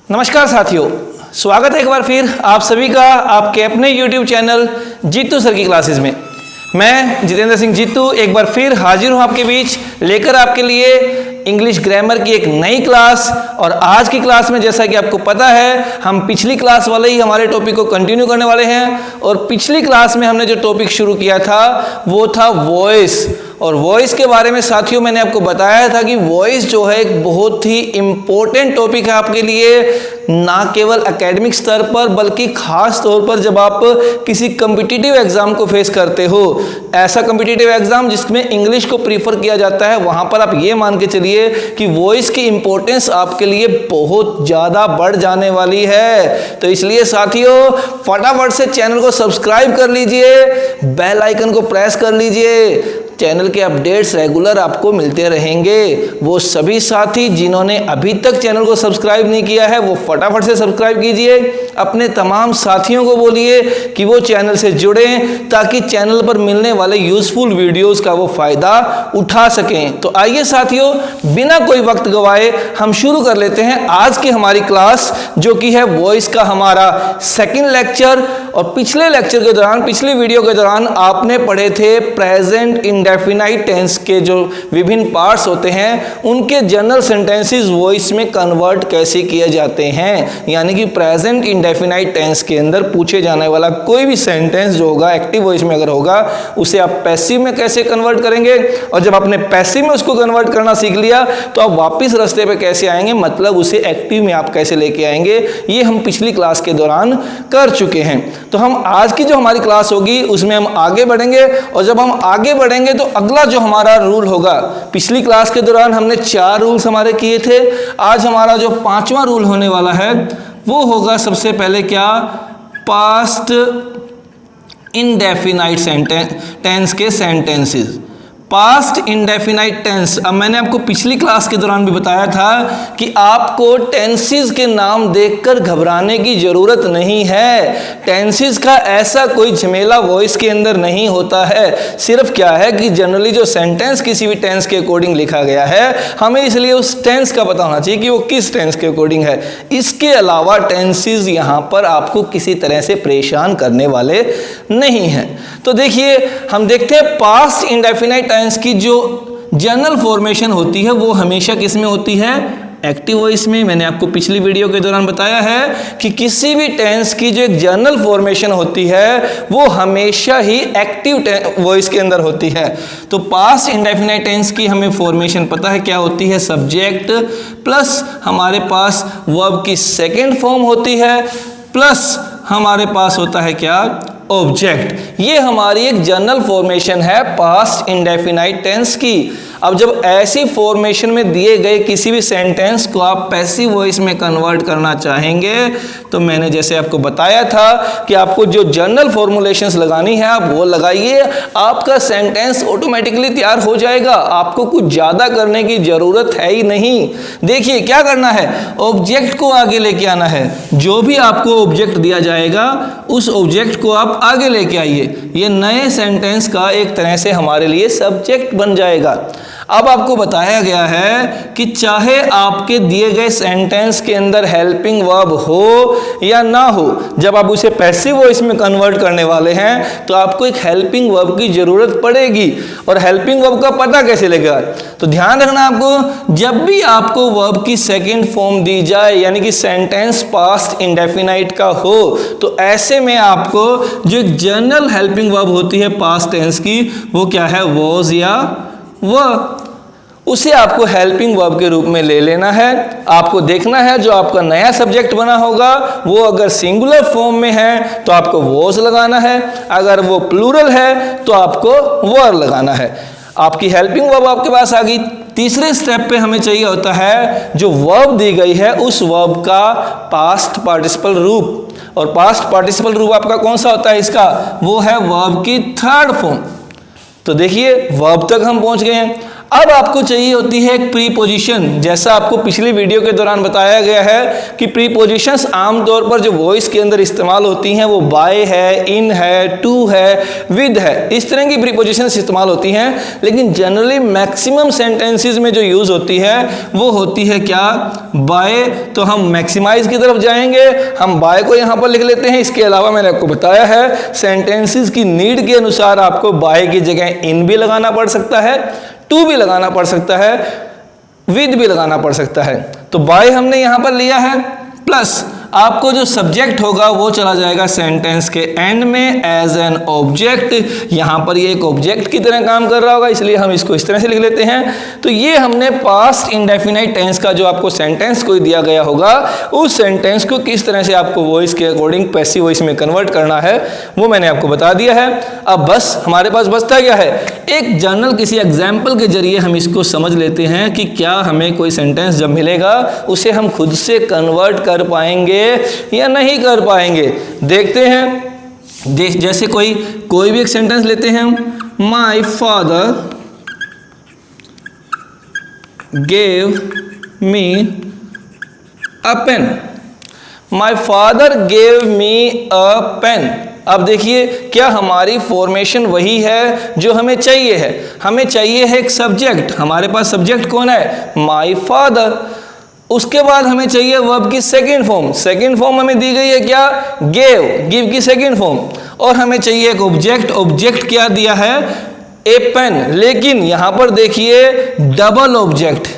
नमस्कार साथियों, स्वागत है एक बार फिर आप सभी का आपके अपने YouTube चैनल जीतू सर की क्लासेस में। मैं जितेंद्र सिंह जीतू एक बार फिर हाजिर हूँ आपके बीच लेकर आपके लिए इंग्लिश ग्रामर की एक नई क्लास। और आज की क्लास में जैसा कि आपको पता है हम पिछली क्लास वाले ही हमारे टॉपिक को कंटिन्यू करने वाले हैं। और पिछली क्लास में हमने जो टॉपिक शुरू किया था वो था वॉइस। और वॉइस के बारे में साथियों मैंने आपको बताया था कि वॉइस जो है एक बहुत ही इम्पोर्टेंट टॉपिक है आपके लिए, ना केवल एकेडमिक स्तर पर बल्कि खास तौर पर जब आप किसी कम्पिटिटिव एग्जाम को फेस करते हो, ऐसा कम्पिटिटिव एग्जाम जिसमें इंग्लिश को प्रीफर किया जाता है, वहां पर आप ये मान के चलिए कि वॉइस की इंपॉर्टेंस आपके लिए बहुत ज़्यादा बढ़ जाने वाली है। तो इसलिए साथियों फटाफट से चैनल को सब्सक्राइब कर लीजिए, बेल आइकन को प्रेस कर लीजिए, चैनल के अपडेट्स रेगुलर आपको मिलते रहेंगे। वो सभी साथी जिन्होंने अभी तक चैनल को सब्सक्राइब नहीं किया है वो फटाफट से सब्सक्राइब कीजिए, अपने तमाम साथियों को बोलिए कि वो चैनल से जुड़ें ताकि चैनल पर मिलने वाले यूजफुल वीडियोस का वो फायदा उठा सकें। तो आइए साथियों बिना कोई वक्त गवाए हम शुरू कर लेते हैं आज की हमारी क्लास, जो कि है वॉइस का हमारा सेकेंड लेक्चर। और पिछले लेक्चर के दौरान, पिछली वीडियो के दौरान आपने पढ़े थे प्रेजेंट इंडेफिनाइट टेंस के जो विभिन्न पार्ट्स होते हैं उनके जनरल सेंटेंसेस वॉइस में कन्वर्ट कैसे किए जाते हैं। यानी कि प्रेजेंट इंडेफिनाइट टेंस के अंदर पूछे जाने वाला कोई भी सेंटेंस जो होगा एक्टिव वॉइस में अगर होगा उसे आप पैसिव में कैसे कन्वर्ट करेंगे, और जब आपने पैसिव में उसको कन्वर्ट करना सीख लिया तो आप वापस रास्ते पे कैसे आएंगे, मतलब उसे एक्टिव में आप कैसे लेके आएंगे, ये हम पिछली क्लास के दौरान कर चुके हैं। तो हम आज की जो हमारी क्लास होगी उसमें हम आगे बढ़ेंगे। और जब हम आगे बढ़ेंगे तो अगला जो हमारा रूल होगा, पिछली क्लास के दौरान हमने 4 रूल्स हमारे किए थे, आज हमारा जो 5वां रूल होने वाला है वो होगा सबसे पहले क्या, पास्ट इंडेफिनाइट टेंस के सेंटेंसेस। पास्ट इंडेफिनाइट टेंस, अब मैंने आपको पिछली क्लास के दौरान भी बताया था कि आपको टेंसेस के नाम देखकर घबराने की जरूरत नहीं है। टेंसेस का ऐसा कोई झमेला वॉइस के अंदर नहीं होता है। सिर्फ क्या है कि जनरली जो सेंटेंस किसी भी टेंस के अकॉर्डिंग लिखा गया है हमें इसलिए उस टेंस का पता होना चाहिए कि वो किस टेंस के अकॉर्डिंग है। इसके अलावा टेंसेस यहाँ पर आपको किसी तरह से परेशान करने वाले नहीं हैं। तो देखिए हम देखते हैं पास्ट इंडेफिनाइट टेंस की जो जनरल फॉर्मेशन होती है वो हमेशा किस में होती है, एक्टिव वॉइस में। मैंने आपको पिछली वीडियो के दौरान बताया है कि किसी भी टेंस की जो एक जनरल फॉर्मेशन होती है वो हमेशा ही एक्टिव वॉइस के अंदर होती है। तो पास्ट इंडेफिनाइट टेंस की हमें फॉर्मेशन पता है क्या होती है, सब्जेक्ट प्लस हमारे पास वर्ब की सेकेंड फॉर्म होती है प्लस हमारे पास होता है क्या, ऑब्जेक्ट। ये हमारी एक जनरल फॉर्मेशन है पास्ट इंडेफिनाइट टेंस की। अब जब ऐसी फॉर्मेशन में दिए गए किसी भी सेंटेंस को आप पैसिव वॉइस में कन्वर्ट करना चाहेंगे तो मैंने जैसे आपको बताया था कि आपको जो जनरल फॉर्मुलेशंस लगानी है आप वो लगाइए, आपका सेंटेंस ऑटोमेटिकली तैयार हो जाएगा। आपको कुछ ज़्यादा करने की ज़रूरत है ही नहीं। देखिए क्या करना है, ऑब्जेक्ट को आगे लेके आना है। जो भी आपको ऑब्जेक्ट दिया जाएगा उस ऑब्जेक्ट को आप आगे लेके आइए। ये नए सेंटेंस का एक तरह से हमारे लिए सब्जेक्ट बन जाएगा। अब आपको बताया गया है कि चाहे आपके दिए गए सेंटेंस के अंदर हेल्पिंग वर्ब हो या ना हो, जब आप उसे पैसिव वॉइस में कन्वर्ट करने वाले हैं तो आपको एक हेल्पिंग वर्ब की जरूरत पड़ेगी। और हेल्पिंग वर्ब का पता कैसे लगेगा, तो ध्यान रखना आपको, जब भी आपको वर्ब की सेकेंड फॉर्म दी जाए यानी कि सेंटेंस पास्ट इंडेफिनाइट का हो तो ऐसे में आपको जो एक जनरल हेल्पिंग वर्ब होती है पास्ट टेंस की वो क्या है, वॉज या वह, उसे आपको हेल्पिंग वर्ब के रूप में ले लेना है। आपको देखना है जो आपका नया सब्जेक्ट बना होगा वो अगर सिंगुलर फॉर्म में है तो आपको वॉज लगाना है, अगर वो प्लूरल है तो आपको वर लगाना है। आपकी हेल्पिंग वर्ब आपके पास आ गई। तीसरे स्टेप पे हमें चाहिए होता है जो वर्ब दी गई है उस वर्ब का पास्ट पार्टिसिपल रूप। और पास्ट पार्टिसिपल रूप आपका कौन सा होता है, इसका वो है वर्ब की थर्ड फॉर्म। तो देखिए वर्ब तक हम पहुंच गए हैं। अब आपको चाहिए होती है एक प्रीपोजिशन। जैसा आपको पिछली वीडियो के दौरान बताया गया है कि प्रीपोजिशंस आमतौर पर जो वॉइस के अंदर इस्तेमाल होती हैं वो बाय है, इन है, टू है, विद है, इस तरह की प्रीपोजिशंस इस्तेमाल होती हैं। लेकिन जनरली मैक्सिमम सेंटेंसेस में जो यूज़ होती है वो होती है क्या, बाय। तो हम मैक्सिमाइज की तरफ जाएंगे, हम बाय को यहाँ पर लिख लेते हैं। इसके अलावा मैंने आपको बताया है सेंटेंसेस की नीड के अनुसार आपको बाय की जगह इन भी लगाना पड़ सकता है, टू भी लगाना पड़ सकता है, विद भी लगाना पड़ सकता है। तो बाय हमने यहां पर लिया है, प्लस आपको जो सब्जेक्ट होगा वो चला जाएगा सेंटेंस के एंड में एज एन ऑब्जेक्ट। यहां पर ये एक ऑब्जेक्ट की तरह काम कर रहा होगा, इसलिए हम इसको इस तरह से लिख लेते हैं। तो ये हमने पास्ट इंडेफिनाइट टेंस का जो आपको सेंटेंस कोई दिया गया होगा उस सेंटेंस को किस तरह से आपको वॉइस के अकॉर्डिंग पैसिव वॉइस में कन्वर्ट करना है वो मैंने आपको बता दिया है। अब बस हमारे पास बचता क्या है, एक जर्नल किसी एग्जाम्पल के जरिए हम इसको समझ लेते हैं कि क्या हमें कोई सेंटेंस जब मिलेगा उसे हम खुद से कन्वर्ट कर पाएंगे या नहीं कर पाएंगे। देखते हैं। जैसे कोई भी एक सेंटेंस लेते हैं हम, my father gave me a pen. My father gave me a pen. अब देखिए क्या हमारी फॉर्मेशन वही है जो हमें चाहिए है। हमें चाहिए है एक सब्जेक्ट, हमारे पास सब्जेक्ट कौन है, माई फादर। उसके बाद हमें चाहिए वर्ब की सेकंड फॉर्म। सेकंड फॉर्म हमें दी गई है क्या, गेव, गिव की सेकंड फॉर्म। और हमें चाहिए एक ऑब्जेक्ट। ऑब्जेक्ट क्या दिया है, ए पेन। लेकिन यहां पर देखिए डबल ऑब्जेक्ट।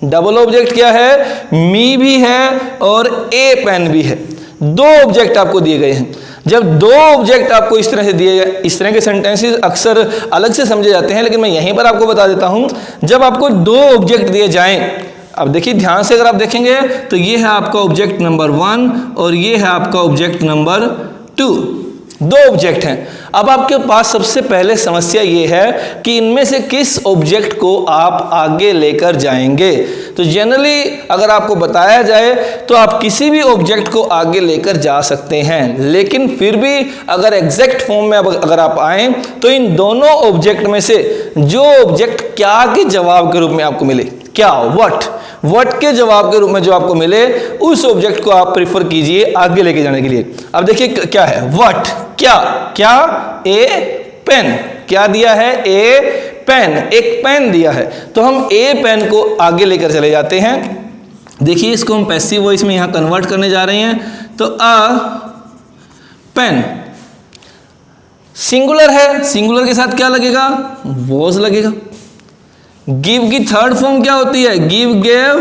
डबल ऑब्जेक्ट क्या है, मी भी है और ए पेन भी है। दो ऑब्जेक्ट आपको दिए गए हैं। जब दो ऑब्जेक्ट आपको इस तरह से दिए गए, इस तरह के सेंटेंसेस अक्सर अलग से समझे जाते हैं, लेकिन मैं यहीं पर आपको बता देता हूं। जब आपको दो ऑब्जेक्ट दिए जाएं, अब देखिए ध्यान से अगर आप देखेंगे तो ये है आपका ऑब्जेक्ट नंबर 1 और ये है आपका ऑब्जेक्ट नंबर 2। दो ऑब्जेक्ट हैं। अब आपके पास सबसे पहले समस्या ये है कि इनमें से किस ऑब्जेक्ट को आप आगे लेकर जाएंगे। तो जनरली अगर आपको बताया जाए तो आप किसी भी ऑब्जेक्ट को आगे लेकर जा सकते हैं, लेकिन फिर भी अगर एग्जैक्ट फॉर्म में अगर आप आए तो इन दोनों ऑब्जेक्ट में से जो ऑब्जेक्ट क्या के जवाब के रूप में आपको मिले, क्या, व्हाट के जवाब के रूप में जो आपको मिले उस ऑब्जेक्ट को आप प्रिफर कीजिए आगे लेके जाने के लिए। अब देखिए क्या है, व्हाट, क्या, ए पेन। क्या दिया है, ए पेन, एक पेन दिया है। तो हम ए पेन को आगे लेकर चले जाते हैं। देखिए इसको हम पैसिव वॉइस में यहां कन्वर्ट करने जा रहे हैं। तो अ पेन सिंगुलर है, सिंगुलर के साथ क्या लगेगा, वॉज लगेगा। गिव की थर्ड फॉर्म क्या होती है, गिव, गेव,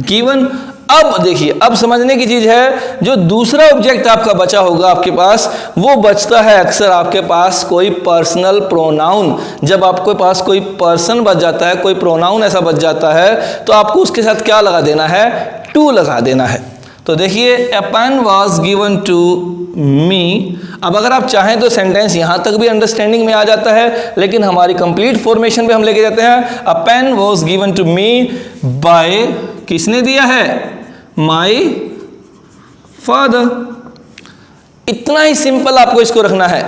गिवन। अब देखिए, अब समझने की चीज है, जो दूसरा ऑब्जेक्ट आपका बचा होगा आपके पास, वो बचता है अक्सर आपके पास कोई पर्सनल प्रोनाउन। जब आपके पास कोई पर्सन बच जाता है, कोई प्रोनाउन ऐसा बच जाता है, तो आपको उसके साथ क्या लगा देना है, टू लगा देना है। तो देखिए a pen was given to me. अब अगर आप चाहें तो सेंटेंस यहां तक भी अंडरस्टैंडिंग में आ जाता है, लेकिन हमारी कंप्लीट फॉर्मेशन पे हम लेके जाते हैं। A pen was given to me by, किसने दिया है, माई फादर। इतना ही सिंपल आपको इसको रखना है।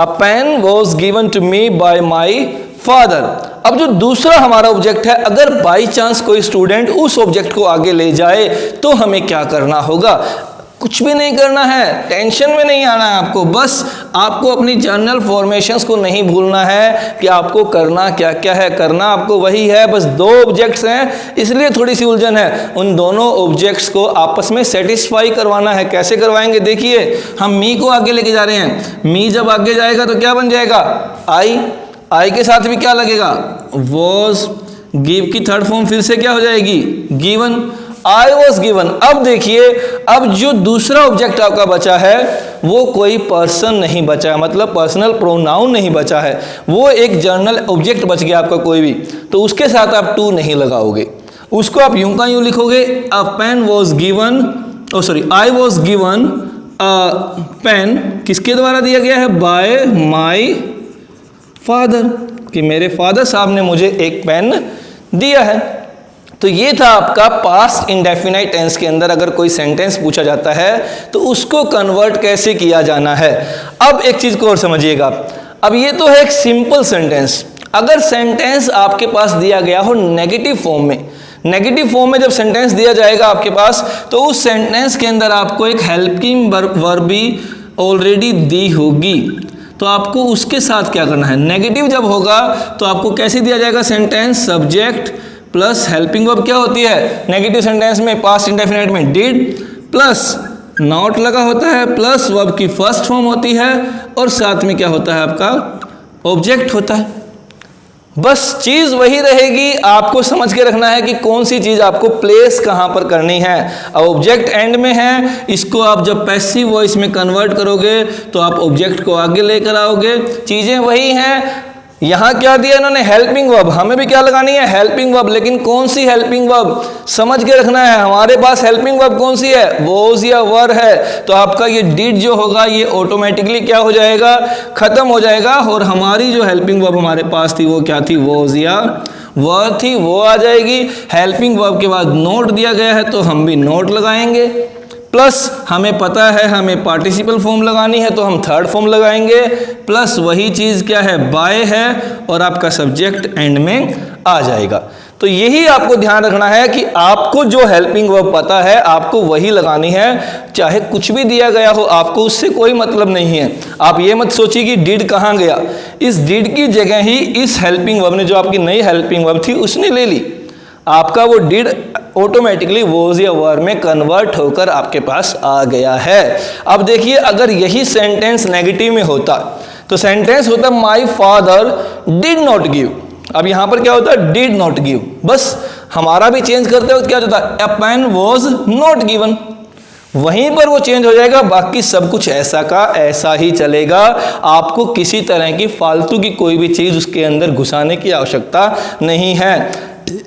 A pen was given to me by my father. अब जो दूसरा हमारा ऑब्जेक्ट है, अगर बाई चांस कोई स्टूडेंट उस ऑब्जेक्ट को आगे ले जाए तो हमें क्या करना होगा, कुछ भी नहीं करना है, टेंशन में नहीं आना है आपको। बस आपको अपनी जर्नल फॉर्मेशंस को नहीं भूलना है कि आपको करना क्या क्या है। करना आपको वही है, बस दो ऑब्जेक्ट्स हैं इसलिए थोड़ी सी उलझन है। उन दोनों ऑब्जेक्ट्स को आपस में सेटिस्फाई करवाना है। कैसे करवाएंगे, देखिए हम मी को आगे लेके जा रहे हैं। मी जब आगे जाएगा तो क्या बन जाएगा, आई के साथ भी क्या लगेगा, वॉज। गिव की थर्ड फॉर्म फिर से क्या हो जाएगी, गिवन। I was given. अब देखिए, अब जो दूसरा ऑब्जेक्ट आपका बचा है वो कोई पर्सन नहीं बचा है, मतलब पर्सनल प्रोनाउन नहीं बचा है, वो एक जर्नल ऑब्जेक्ट बच गया आपका कोई भी। तो उसके साथ आप टू नहीं लगाओगे, उसको आप यूं का यूं लिखोगे, a pen was given, I was given a pen, किसके द्वारा दिया गया है, बाय माई फादर, कि मेरे फादर साहब ने मुझे एक पेन दिया है। तो ये था आपका पास्ट इंडेफिनाइट टेंस के अंदर अगर कोई सेंटेंस पूछा जाता है तो उसको कन्वर्ट कैसे किया जाना है। अब एक चीज को और समझिएगा, अब ये तो है एक सिंपल सेंटेंस। अगर सेंटेंस आपके पास दिया गया हो नेगेटिव फॉर्म में, नेगेटिव फॉर्म में जब सेंटेंस दिया जाएगा आपके पास, तो उस सेंटेंस के अंदर आपको एक हेल्पिंग वर्ब भी ऑलरेडी दी होगी। तो आपको उसके साथ क्या करना है, नेगेटिव जब होगा तो आपको कैसे दिया जाएगा sentence, subject plus helping verb क्या होती है नेगेटिव सेंटेंस में, पास्ट इंडेफिनिट में डिड प्लस नॉट लगा होता है प्लस वर्ब की फर्स्ट फॉर्म होती है और साथ में क्या होता है आपका ऑब्जेक्ट होता है। बस चीज़ वही रहेगी, आपको समझ के रखना है कि कौन सी चीज़ आपको प्लेस कहाँ पर करनी है। अब ऑब्जेक्ट एंड में है, इसको आप जब पैसिव वॉइस में कन्वर्ट करोगे तो आप ऑब्जेक्ट को आगे लेकर आओगे। चीज़ें वही हैं, यहाँ क्या दिया इन्होंने हेल्पिंग वर्ब, हमें भी क्या लगानी है हेल्पिंग वर्ब, लेकिन कौन सी हेल्पिंग वर्ब समझ के रखना है। हमारे पास हेल्पिंग वर्ब कौन सी है, वॉज या वर है, तो आपका ये डिड जो होगा ये ऑटोमेटिकली क्या हो जाएगा, खत्म हो जाएगा और हमारी जो हेल्पिंग वर्ब हमारे पास थी वो क्या थी, वॉज या वर थी, वो आ जाएगी। हेल्पिंग वर्ब के बाद नोट दिया गया है तो हम भी नोट लगाएंगे, प्लस हमें पता है हमें पार्टिसिपल फॉर्म लगानी है तो हम थर्ड फॉर्म लगाएंगे, प्लस वही चीज़ क्या है बाय है और आपका सब्जेक्ट एंड में आ जाएगा। तो यही आपको ध्यान रखना है कि आपको जो हेल्पिंग वर्ब पता है आपको वही लगानी है, चाहे कुछ भी दिया गया हो, आपको उससे कोई मतलब नहीं है। आप ये मत सोचिए कि डिड कहाँ गया, इस डिड की जगह ही इस हेल्पिंग वर्ब ने, जो आपकी नई हेल्पिंग वर्ब थी उसने ले ली, आपका वो डिड ऑटोमेटिकली वॉज या वर में कन्वर्ट होकर आपके पास आ गया है। अब देखिए अगर यही सेंटेंस नेगेटिव में होता तो सेंटेंस होता my father did not give, अब यहां पर क्या होता डिड नॉट गिव, बस हमारा भी चेंज करते वक्त क्या होता है, a pen was not given, वहीं पर वो चेंज हो जाएगा, बाकी सब कुछ ऐसा का ऐसा ही चलेगा। आपको किसी तरह की फालतू की कोई भी चीज़ उसके अंदर घुसाने की आवश्यकता नहीं है।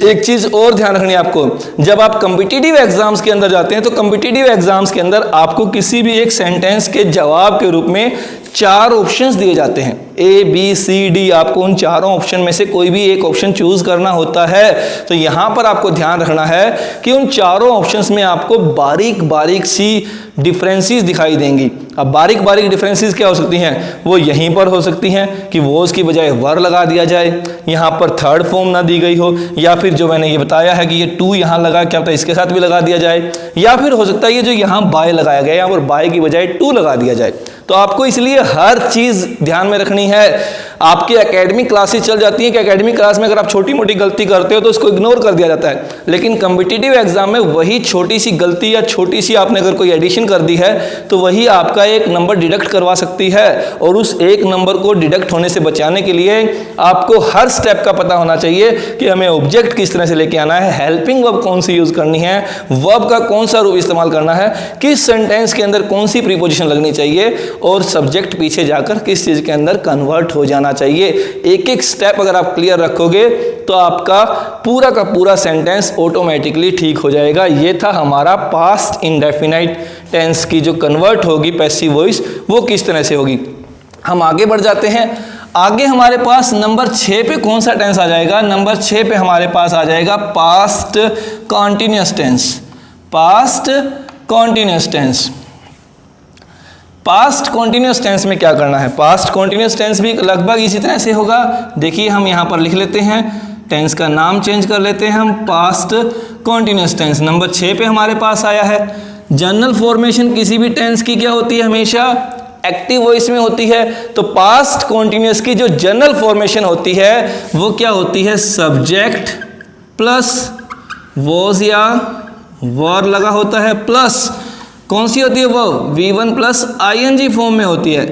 एक चीज़ और ध्यान रखनी है आपको, जब आप कॉम्पिटिटिव एग्जाम्स के अंदर जाते हैं तो कॉम्पिटिटिव एग्जाम्स के अंदर आपको किसी भी एक सेंटेंस के जवाब के रूप में 4 ऑप्शंस दिए जाते हैं, A B C D, आपको उन चारों ऑप्शन में से कोई भी एक ऑप्शन चूज करना होता है। तो यहाँ पर आपको ध्यान रखना है कि उन चारों ऑप्शंस में आपको बारीक बारीक सी डिफरेंसेस दिखाई देंगी। अब बारीक बारीक डिफरेंसेस क्या हो सकती हैं, वो यहीं पर हो सकती हैं कि वॉज की बजाय वर लगा दिया जाए, यहाँ पर थर्ड फॉर्म ना दी गई हो, या फिर जो मैंने ये बताया है कि ये टू यहाँ लगा, क्या होता है इसके साथ भी लगा दिया जाए, या फिर हो सकता है ये जो यहाँ बाय लगाया गया यहाँ पर बाय की बजाय टू लगा दिया जाए। तो आपको इसलिए हर चीज़ ध्यान में रखनी है। आपकी एकेडमिक क्लासेस चल जाती हैं कि एकेडमिक क्लास में अगर आप छोटी मोटी गलती करते हो तो उसको इग्नोर कर दिया जाता है, लेकिन कॉम्पिटिटिव एग्जाम में वही छोटी सी गलती या छोटी सी आपने अगर कोई एडिशन कर दी है तो वही आपका एक नंबर डिडक्ट करवा सकती है। और उस एक नंबर को डिडक्ट होने से बचाने के लिए आपको हर स्टेप का पता होना चाहिए कि हमें ऑब्जेक्ट किस तरह से लेके आना है, हेल्पिंग वर्ब कौन सी यूज करनी है, वर्ब का कौन सा रूप इस्तेमाल करना है, किस सेंटेंस के अंदर कौन सी प्रीपोजिशन लगनी चाहिए और सब्जेक्ट पीछे जाकर किस चीज के अंदर कन्वर्ट हो जाना चाहिए। एक एक स्टेप अगर आप क्लियर रखोगे तो आपका पूरा का पूरा सेंटेंस ऑटोमेटिकली ठीक हो जाएगा। ये था हमारा पास्ट इंडेफिनाइट टेंस की जो कन्वर्ट होगी पैसिव वॉइस, वो किस तरह से होगी। हम आगे बढ़ जाते हैं। आगे हमारे पास नंबर 6 पे कौन सा टेंस आ जाएगा, नंबर 6 पे हमारे पास आ जाएगा past continuous tense. Past continuous tense, past continuous tense में क्या करना है, पास्ट कॉन्टिन्यूअस टेंस भी लगभग इसी तरह से होगा। देखिए हम यहाँ पर लिख लेते हैं, टेंस का नाम चेंज कर लेते हैं हम, पास्ट कॉन्टिन्यूअस टेंस नंबर 6 पे हमारे पास आया है। जनरल फॉर्मेशन किसी भी टेंस की क्या होती है, हमेशा एक्टिव वॉइस में होती है। तो पास्ट कॉन्टिन्यूअस की जो जनरल फॉर्मेशन होती है वो क्या होती है, सब्जेक्ट प्लस वॉज या वर लगा होता है, प्लस कौन सी होती है वो, V1 प्लस ING फॉर्म में होती है,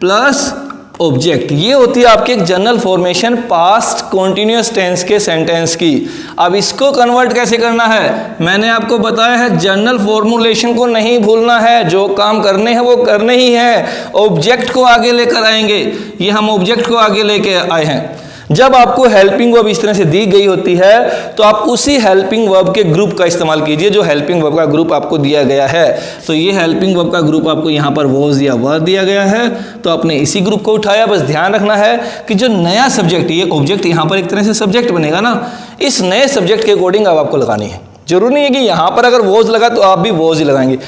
प्लस ऑब्जेक्ट। ये होती है आपकी एक general formation past continuous tense के सेंटेंस की। अब इसको कन्वर्ट कैसे करना है, मैंने आपको बताया है जनरल फॉर्मुलेशन को नहीं भूलना है, जो काम करने हैं वो करने ही है। ऑब्जेक्ट को आगे लेकर आएंगे, ये हम ऑब्जेक्ट को आगे लेके आए हैं। जब आपको हेल्पिंग वर्ब इस तरह से दी गई होती है तो आप उसी हेल्पिंग वर्ब के ग्रुप का इस्तेमाल कीजिए जो हेल्पिंग वर्ब का ग्रुप आपको दिया गया है। तो ये हेल्पिंग वर्ब का ग्रुप आपको यहाँ पर वॉज या वर दिया गया है, तो आपने इसी ग्रुप को उठाया। बस ध्यान रखना है कि जो नया सब्जेक्ट, ये ऑब्जेक्ट यहाँ पर एक तरह से सब्जेक्ट बनेगा ना, इस नए सब्जेक्ट के अकॉर्डिंग अब आपको लगानी है। जरूरी नहीं है कि यहाँ पर अगर वॉज लगा तो आप भी वॉज ही लगाएंगे।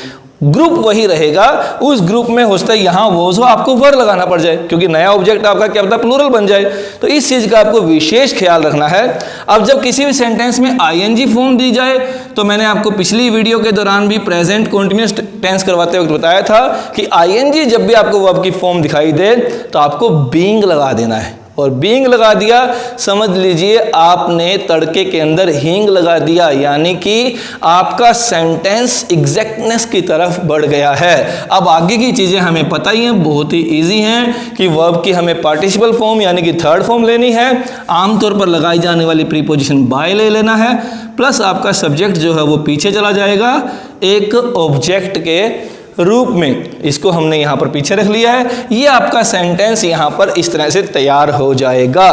ग्रुप वही रहेगा, उस ग्रुप में हो सकता है यहाँ वॉज हो, आपको वर लगाना पड़ जाए क्योंकि नया ऑब्जेक्ट आपका क्या पता प्लूरल बन जाए। तो इस चीज़ का आपको विशेष ख्याल रखना है। अब जब किसी भी सेंटेंस में आईएनजी फॉर्म दी जाए, तो मैंने आपको पिछली वीडियो के दौरान भी प्रेजेंट कंटिन्यूअस टेंस करवाते वक्त बताया था कि आईएनजी जब भी आपको वर्ब की फॉर्म दिखाई दे तो आपको बीइंग लगा देना है, और बीइंग लगा दिया समझ लीजिए आपने तड़के के अंदर हींग लगा दिया, यानी कि आपका सेंटेंस एग्जैक्टनेस की तरफ बढ़ गया है। अब आगे की चीज़ें हमें पता ही हैं, बहुत ही इजी हैं कि वर्ब की हमें पार्टिसिपल फॉर्म यानी कि थर्ड फॉर्म लेनी है, आमतौर पर लगाई जाने वाली प्रीपोजिशन बाय ले लेना है, प्लस आपका सब्जेक्ट जो है वो पीछे चला जाएगा एक ऑब्जेक्ट के रूप में। इसको हमने यहाँ पर पीछे रख लिया है, ये आपका सेंटेंस यहाँ पर इस तरह से तैयार हो जाएगा।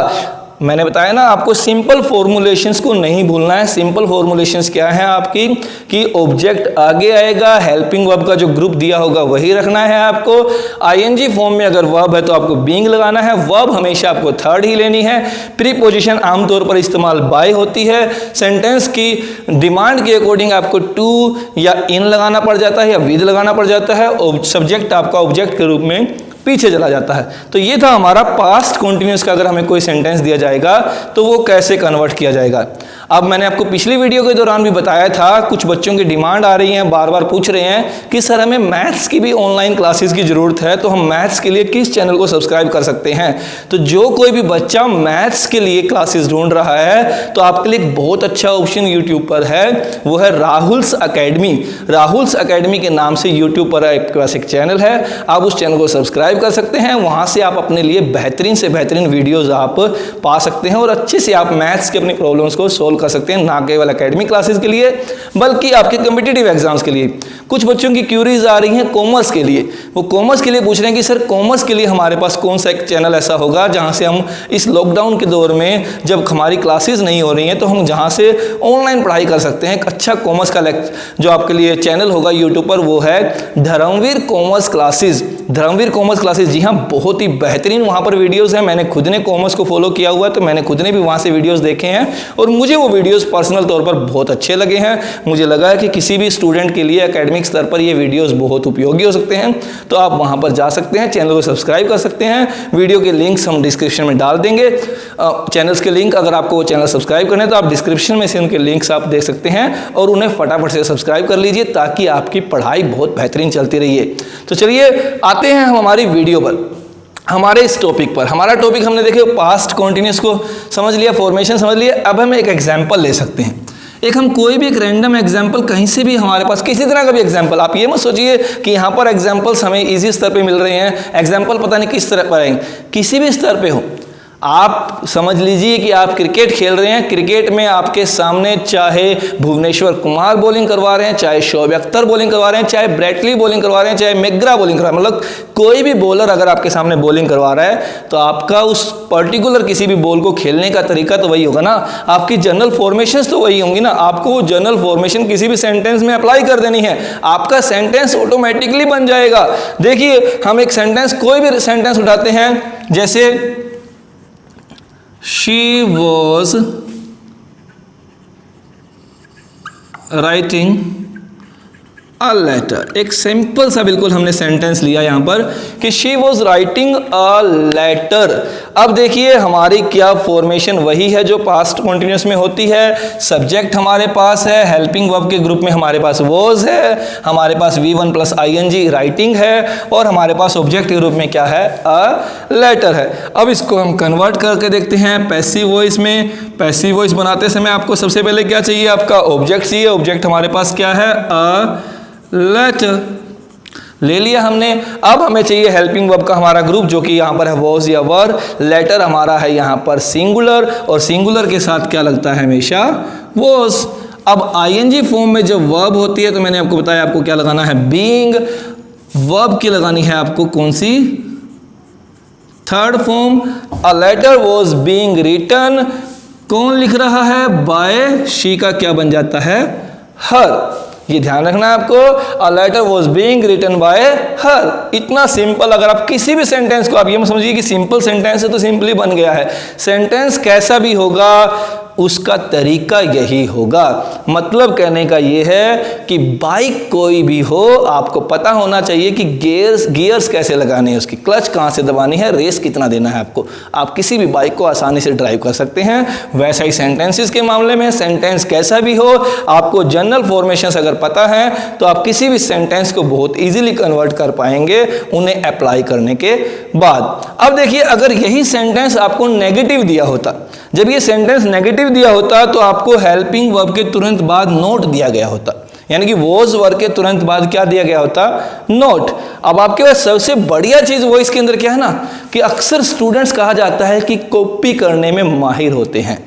मैंने बताया ना आपको सिंपल फॉर्मुलेशंस को नहीं भूलना है। सिंपल फॉर्मुलेशंस क्या है आपकी कि ऑब्जेक्ट आगे आएगा, हेल्पिंग वर्ब का जो ग्रुप दिया होगा वही रखना है आपको। आईएनजी फॉर्म में अगर वर्ब है तो आपको बीइंग लगाना है, वर्ब हमेशा आपको थर्ड ही लेनी है, प्रीपोजिशन आमतौर पर इस्तेमाल बाय होती है, सेंटेंस की डिमांड के अकॉर्डिंग आपको टू या इन लगाना पड़ जाता है या विद लगाना पड़ जाता है, और सब्जेक्ट आपका ऑब्जेक्ट के रूप में पीछे चला जाता है। तो ये था हमारा पास्ट कंटिन्यूअस का अगर हमें कोई सेंटेंस दिया जाएगा तो वो कैसे कन्वर्ट किया जाएगा। अब मैंने आपको पिछली वीडियो के दौरान भी बताया था, कुछ बच्चों की डिमांड आ रही है, बार बार पूछ रहे हैं कि सर हमें मैथ्स की भी ऑनलाइन क्लासेस की ज़रूरत है, तो हम मैथ्स के लिए किस चैनल को सब्सक्राइब कर सकते हैं। तो जो कोई भी बच्चा मैथ्स के लिए क्लासेस ढूंढ रहा है तो आपके लिए एक बहुत अच्छा ऑप्शन यूट्यूब पर है, वो है राहुल्स अकेडमी। राहुल्स अकेडमी के नाम से यूट्यूब पर आपके पास एक चैनल है, आप उस चैनल को सब्सक्राइब कर सकते हैं। वहाँ से आप अपने लिए बेहतरीन से बेहतरीन वीडियोज़ आप पा सकते हैं और अच्छे से आप मैथ्स के अपनी प्रॉब्लम्स को सोल्व कर सकते हैं, ना केवल एकेडमिक क्लासेस के लिए बल्कि आपके कॉम्पिटिटिव एग्जाम्स के लिए। कुछ बच्चों की क्यूरीज आ रही हैं कॉमर्स के लिए, वो कॉमर्स के लिए पूछ रहे हैं कि सर कॉमर्स के लिए हमारे पास कौन सा एक चैनल ऐसा होगा जहां से हम इस लॉकडाउन के दौर में जब हमारी क्लासेस नहीं हो रही हैं तो हम जहां से ऑनलाइन पढ़ाई कर सकते हैं। एक अच्छा कॉमर्स का जो आपके लिए चैनल होगा यूट्यूब पर वो है Dharmveer commerce classes. Dharmveer commerce classes, जी हाँ, बहुत ही बेहतरीन वहाँ पर वीडियोज़ हैं। मैंने खुद ने कॉमर्स को फॉलो किया हुआ है तो मैंने खुद ने भी वहाँ से वीडियोज़ देखे हैं और मुझे वो वीडियोज़ पर्सनल तौर पर बहुत अच्छे लगे हैं। मुझे लगा है कि किसी भी स्टूडेंट के लिए एकेडमिक स्तर पर ये वीडियोज़ बहुत उपयोगी हो सकते हैं, तो आप वहाँ पर जा सकते हैं, चैनल को सब्सक्राइब कर सकते हैं। वीडियो के लिंक्स हम डिस्क्रिप्शन में डाल देंगे, चैनल्स के लिंक। अगर आपको वो चैनल सब्सक्राइब करने तो आप डिस्क्रिप्शन में से उनके लिंक्स आप देख सकते हैं और उन्हें फटाफट से सब्सक्राइब कर लीजिए ताकि आपकी पढ़ाई बहुत बेहतरीन चलती रहिए। तो चलिए आते हैं हम हमारी वीडियो पर, हमारे इस टॉपिक पर। हमारा टॉपिक हमने देखे पास्ट कॉन्टिन्यूस को समझ लिया, फॉर्मेशन समझ लिया। अब हम एक एग्जाम्पल ले सकते हैं, एक हम कोई भी एक रैंडम एग्जाम्पल कहीं से भी हमारे पास किसी तरह का भी एग्जाम्पल। आप ये मत सोचिए कि यहाँ पर एग्जाम्पल्स हमें इजी स्तर पे मिल रहे हैं, एग्जाम्पल पता नहीं किस तरह पर आएंगे, किसी भी स्तर पे हो। आप समझ लीजिए कि आप क्रिकेट खेल रहे हैं, क्रिकेट में आपके सामने चाहे भुवनेश्वर कुमार बॉलिंग करवा रहे हैं, चाहे शोएब अख्तर बॉलिंग करवा रहे हैं, चाहे ब्रेटली बॉलिंग करवा रहे हैं, चाहे मैकग्रा बॉलिंग करवा रहे हैं, मतलब कोई भी बॉलर अगर आपके सामने बॉलिंग करवा रहा है तो आपका उस पर्टिकुलर किसी भी बॉल को खेलने का तरीका तो वही होगा ना, आपकी जनरल फॉर्मेशंस तो वही होंगी ना। आपको वो जनरल फॉर्मेशन किसी भी सेंटेंस में अप्लाई कर देनी है, आपका सेंटेंस ऑटोमेटिकली बन जाएगा। देखिए हम एक सेंटेंस, कोई भी सेंटेंस उठाते हैं, जैसे she was writing a letter। एक सिंपल सा बिल्कुल हमने सेंटेंस लिया यहाँ पर कि she was writing a letter। अब देखिए हमारी क्या फॉर्मेशन वही है जो पास्ट कॉन्टिन्यूस में होती है। सब्जेक्ट हमारे पास है, हेल्पिंग वर्ब के ग्रुप में हमारे पास was है, हमारे पास V1 प्लस ing राइटिंग है और हमारे पास ऑब्जेक्ट के रूप में क्या है, a letter है। अब इसको हम कन्वर्ट करके देखते हैं पैसिव वॉइस में। पैसिव वॉइस बनाते समय आपको सबसे पहले क्या चाहिए, आपका ऑब्जेक्ट चाहिए। ऑब्जेक्ट हमारे पास क्या है, a लेटर ले लिया हमने। अब हमें चाहिए हेल्पिंग वर्ब का हमारा ग्रुप जो कि यहाँ पर है वॉज या वर। लेटर हमारा है यहाँ पर सिंगुलर और सिंगुलर के साथ क्या लगता है हमेशा, वॉज। अब आईएनजी फॉर्म में जब वर्ब होती है तो मैंने आपको बताया आपको क्या लगाना है, बीइंग। वर्ब की लगानी है आपको कौन सी, third form. A letter was being written, कौन लिख रहा है, बाय। शी का क्या बन जाता है, हर। ये ध्यान रखना है आपको, a letter was being written by her. इतना सिंपल। अगर आप किसी भी सेंटेंस को, आप ये मत समझिए कि सिंपल सेंटेंस है तो सिंपली बन गया है। सेंटेंस कैसा भी होगा उसका तरीका यही होगा। मतलब कहने का ये है कि बाइक कोई भी हो, आपको पता होना चाहिए कि गियर्स कैसे लगाने हैं, उसकी क्लच कहाँ से दबानी है, रेस कितना देना है आपको। आप किसी भी बाइक को आसानी से ड्राइव कर सकते हैं। वैसा ही सेंटेंसेस के मामले में, सेंटेंस कैसा भी हो, आपको जनरल फॉर्मेशंस अगर पता है तो आप किसी भी सेंटेंस को बहुत ईजिली कन्वर्ट कर पाएंगे उन्हें अप्लाई करने के बाद। अब देखिए, अगर यही सेंटेंस आपको नेगेटिव दिया होता, जब ये सेंटेंस नेगेटिव दिया होता तो आपको हेल्पिंग वर्ब के तुरंत बाद नोट दिया गया होता, यानी कि वॉज वर्ब के तुरंत बाद क्या दिया गया होता, नोट। अब आपके पास सबसे बढ़िया चीज वो इसके अंदर क्या है ना, कि अक्सर स्टूडेंट्स कहा जाता है कि कॉपी करने में माहिर होते हैं।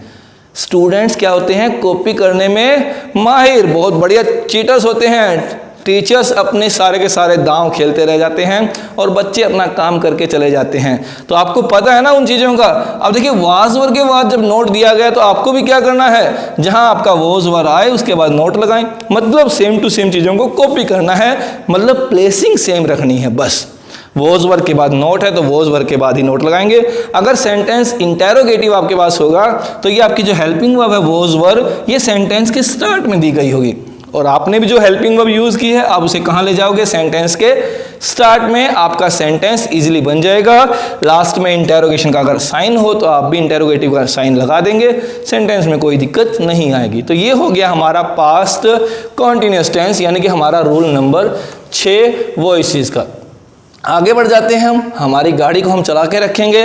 स्टूडेंट्स क्या होते हैं, कॉपी करने में माहिर, बहुत बढ़िया चीटर्स होते हैं। टीचर्स अपने सारे के सारे दांव खेलते रह जाते हैं और बच्चे अपना काम करके चले जाते हैं। तो आपको पता है ना उन चीज़ों का। अब देखिए, वाज वर्ब के बाद जब नोट दिया गया तो आपको भी क्या करना है, जहां आपका वॉज वर्ब आए उसके बाद नोट लगाएं। मतलब सेम टू सेम चीज़ों को कॉपी करना है, मतलब प्लेसिंग सेम रखनी है बस। वॉज वर्ब के बाद नोट है तो वॉज वर्ब के बाद ही नोट लगाएंगे। अगर सेंटेंस इंटेरोगेटिव आपके पास होगा तो ये आपकी जो हेल्पिंग वर्ब है वॉज वर्ब, ये सेंटेंस के स्टार्ट में दी गई होगी और आपने भी जो हेल्पिंग वर्ब यूज की है आप उसे कहाँ ले जाओगे, सेंटेंस के स्टार्ट में। आपका सेंटेंस इजीली बन जाएगा। लास्ट में इंटेरोगेशन का अगर साइन हो तो आप भी इंटेरोगेटिव का साइन लगा देंगे, सेंटेंस में कोई दिक्कत नहीं आएगी। तो ये हो गया हमारा पास्ट कॉन्टिन्यूअस टेंस, यानी कि हमारा रूल नंबर 6 वॉइसेस का। आगे बढ़ जाते हैं हम, हमारी गाड़ी को हम चला के रखेंगे।